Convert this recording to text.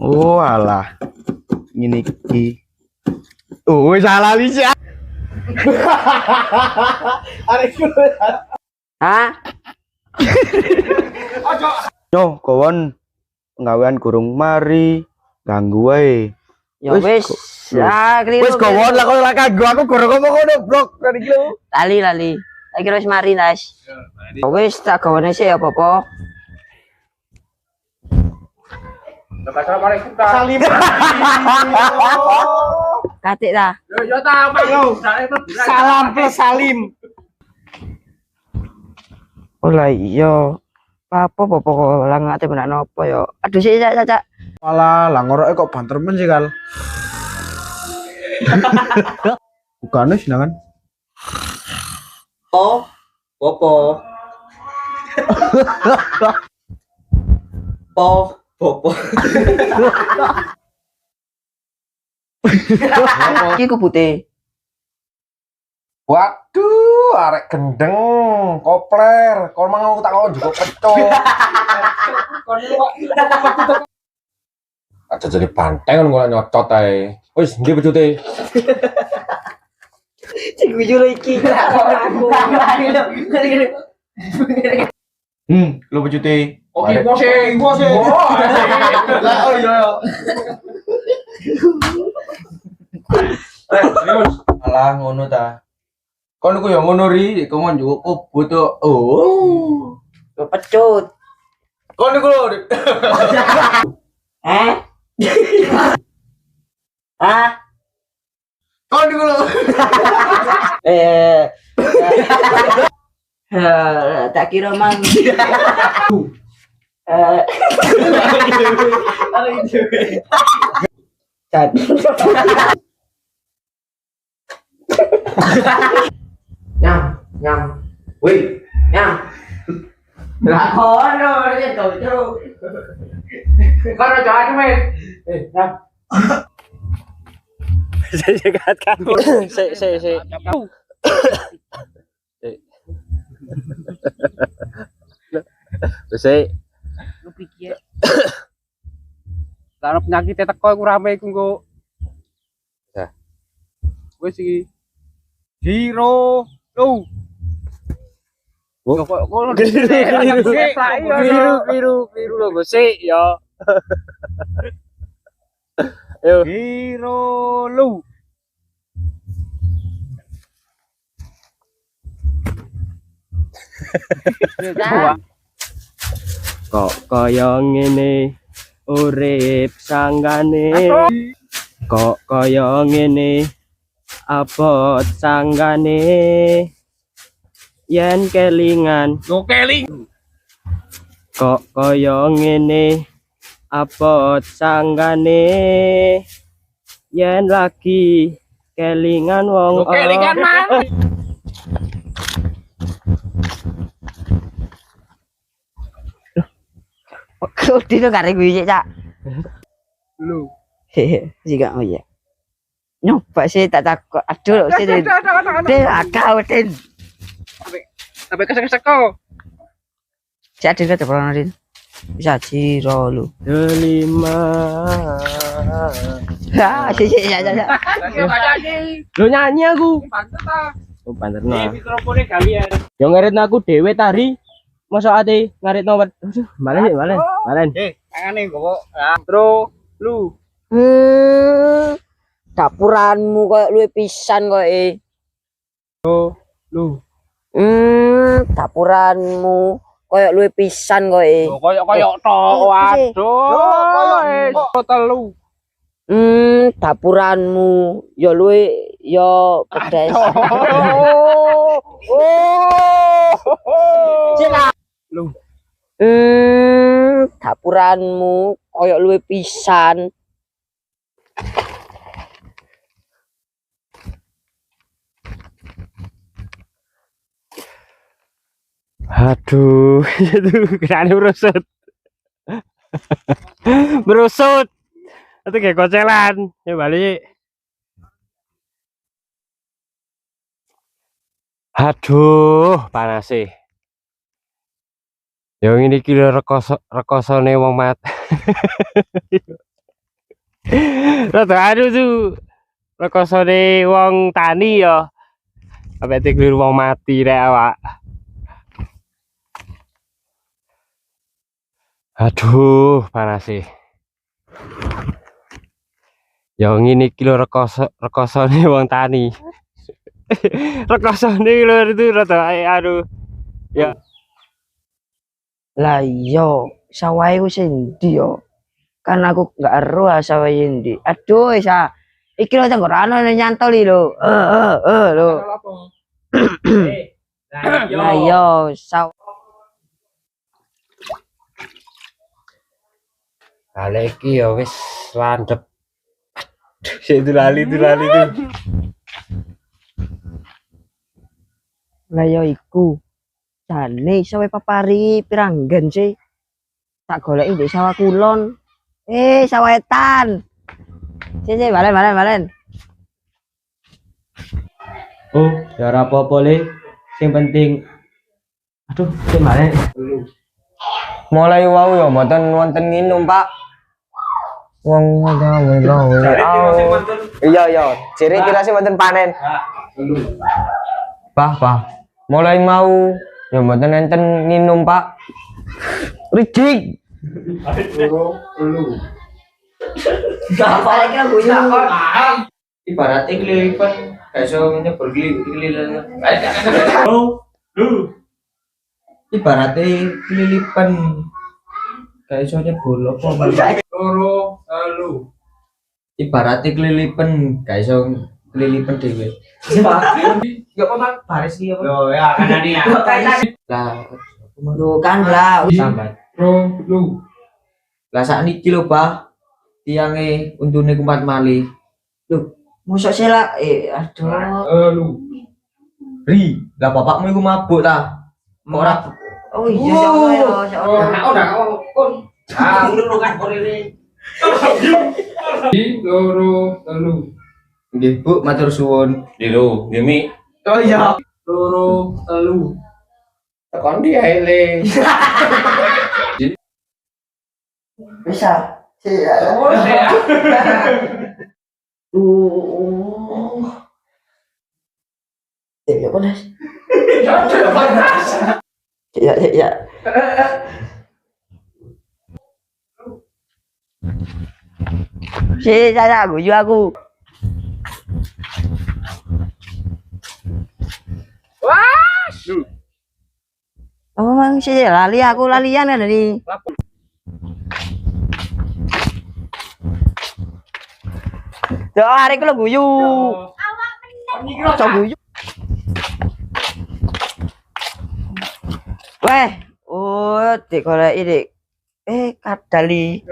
Oh alah. Ngene iki. Oh wis salah wis ya. Arek Hah? Yo, kawan penggawean gurung mari ganggu wae. Ya wis. Ah, keliru. Wis kawan lah kok lak ganggu aku gurung ngomong ngono blok kan iki lho. Lali. Tak kira wis mari, Nas. Ya wis tak gawane sih ya, Popo. Assalamualaikum Kak. Salim. Katik ta. Yo ta Pak yo. Salam plus salim. Oh lah iya. Apa Popo lah ngate benak nopo ya. Aduh sik Cak. Malah lah ngoroke kok banter men sih kal. Bukan wis nangan. Popo. Popo. Iki ku putih. Waduh, arek gendeng, kopler. Kon mau tak kon juga pecok. Aja jadi banteng kan ngono nyocot ae. Wis, ndi pecute? Cek guyu iki. Aku. Lu pecute. Oke, bos. Lah oh iya. Serius. Alah ngono ta. Kon ku yo ngono ri, kon juga kobot to. Oh. Pecut. Kon niku lho. Hah? Kon niku lho. Tak kira mang. Nham. Wih, nham. Lah kono ya cocok. Kon aja aja men. Nyam. Saya katakan. Sik. Wis Lu pikir karo penyakit teko iku rame iku engko. Ya. Wis iki. Hero lu. Oh. Kok ngono biru lho sik ya. Yo. Hero lu. Kok kaya ngene urip sanggane. Kok kaya ngene abot sanggane. Yen kelingan Yo keling. kok kaya ngene abot sanggane. Yen lagi kelingan wong Yo kelingan mang. Kok dino kare guyu Cak. Lu. Juga oh iya. Nyoba sih tak takut. Aduh sih. Deh akal den. Sampai kesek-kesek kok. Si Adin ada pernah Adin. Bisa Ciro lu. delima. Ya, si. Lo nyanyi aku. Pantes ta. Oh, panterno. Mikrofonnya kalian. Yo ngaritno aku dhewe tari. Mosok ate ngaritno wet. Aduh, malen. Tangane gowo. Intro lu. Dapuranmu koyo luwe pisan koyo Lu. dapuranmu koyo luwe pisan koyo Koyok tok. Waduh. Telu. Dapuranmu ya luwe ya pedes. Lu. Dapuranmu koyo luwe pisan. Aduh, itu kena merosot. Merosot. Itu kayak kocelan. Ya balik. Aduh, panas sih. Yang ini kira rekosone wong mat. Rada anu tuh. Rekosone wong tani ya. Sampai tidur wong mati rek awak. Aduh, panas sih. Ya ngene iki lho rekosone wong tani. Rekosone lho itu rada aduh. Ya. Lah iya, sawahe ku sing ndi yo? Kan aku gak ero sawahe ndi. Aduh, Isa. Iki lho tenggorane nyantol lho. Lho. Lah iya, Lah iki ya wis landhep. Sik dilali tuh. Lah ya iku. Jane sawe papari piranggen sih. Tak goleki ndek sawah kulon. Sawah etan. Sih, balen. Oh, ya ora apa-apa le. Sing penting aduh, sing balen. Mulai wau ya mboten wonten nginum, Pak. Wong iya, ciri tirase wonten panen. Pak. Mulai mau ya mboten enten nginum, Pak. Rijik. Apa lagi aku Ibaratnya kelilipan, kayak soalnya berkeliling. Ibaratnya kelilipan, kayak soalnya bolok. Loro, telu. Ibaratnya kelilipan, kayak soalnya kelilipan dewe. Gak apa baris dia. Yo ya, kan ini ya. Lah, Lu kan lah. sambat. Lu. Lah saat ini lho, Pak. Tiange untune kumat mali. Mosok sela aduh. Lu. Ri, lah bapakmu iku mabuk ta? Kok ora Oh iya Udah, kon. Lu kan kon ini. Loro, telu. nggih, Bu, matur suwun. Lho, Gemi. Oh iya. Loro, telu. Tekan dia ele. Bisa. Oh, ya. Ya panas. Ya, Ya. Saya guyu aku. Wah, lu. Oh, mang sih aku lalian kan tadi. Yo, hari ku lo guyu. Coba guyu. Weh, oh, dikoleki dik. Kadali.